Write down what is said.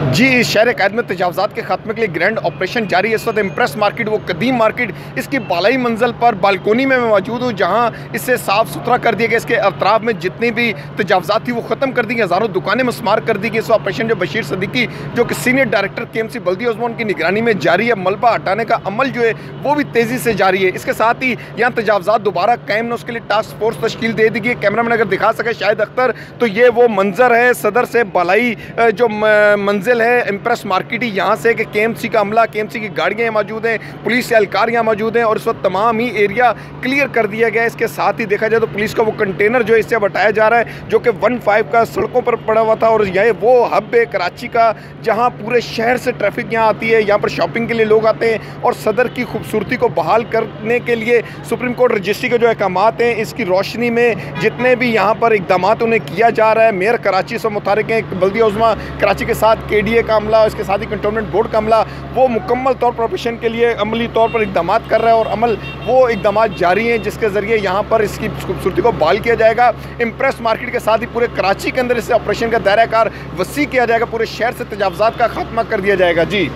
जी, शहर कैद में तजावज़ात के खात्मे के लिए ग्रैंड ऑपरेशन जारी है। इस वक्त इम्प्रेस मार्केट, वो कदीम मार्केट, इसकी बालाई मंजिल पर बालकोनी में मैं मौजूद हूँ, जहाँ इसे साफ़ सुथरा कर दिया गया। इसके अतराफ में जितनी भी तजावज़ात थी वो ख़त्म कर दी गई, हज़ारों दुकानें मस्मार कर दी गई। इस ऑपरेशन जो बशीर सदीकी जो कि सीनियर डायरेक्टर KMC बल्दिया उस्मान की निगरानी में जारी है, मलबा हटाने का अमल जो है वो भी तेज़ी से जारी है। इसके साथ ही यहाँ तजावज़ात दोबारा कायम न, उसके लिए टास्क फोर्स तश्कील दे दी गई। कैमरामैन अगर दिखा सके शाहिद अख्तर, तो ये वो मंजर है सदर से बालाई जो मंजिल है इम्प्रेस मार्केट ही, यहाँ से कि KMC का अमला, KMC की गाड़ियाँ मौजूद हैं, पुलिस एहलकार यहाँ मौजूद हैं और इस वक्त तमाम ही एरिया क्लियर कर दिया गया है। इसके साथ ही देखा जाए तो पुलिस का वो कंटेनर जो है इससे हटाया जा रहा है, जो कि 15 का सड़कों पर पड़ा हुआ था। और यह वो हब है कराची का जहाँ पूरे शहर से ट्रैफिक यहाँ आती है, यहाँ पर शॉपिंग के लिए लोग आते हैं और सदर की खूबसूरती को बहाल करने के लिए सुप्रीम कोर्ट रजिस्ट्री के जो अहकाम हैं, इसकी रोशनी में जितने भी यहाँ पर इकदाम उन्हें किया जा रहा है। मेयर कराची से मुतारिक हैं, बल्दिया उज़्मा कराची के साथ KDA का अमला, इसके साथ ही कंटोनमेंट बोर्ड का अमला, वो मुकम्मल तौर पर ऑपरेशन के लिए अमली तौर पर इकदाम कर रहा है और अमल वो इकदाम जारी हैं जिसके ज़रिए यहाँ पर इसकी खूबसूरती को बहाल किया जाएगा। इम्प्रेस मार्केट के साथ ही पूरे कराची के अंदर इस ऑपरेशन का दायरा कार वसी किया जाएगा, पूरे शहर से तजावज़ात का खात्मा कर दिया जाएगा। जी।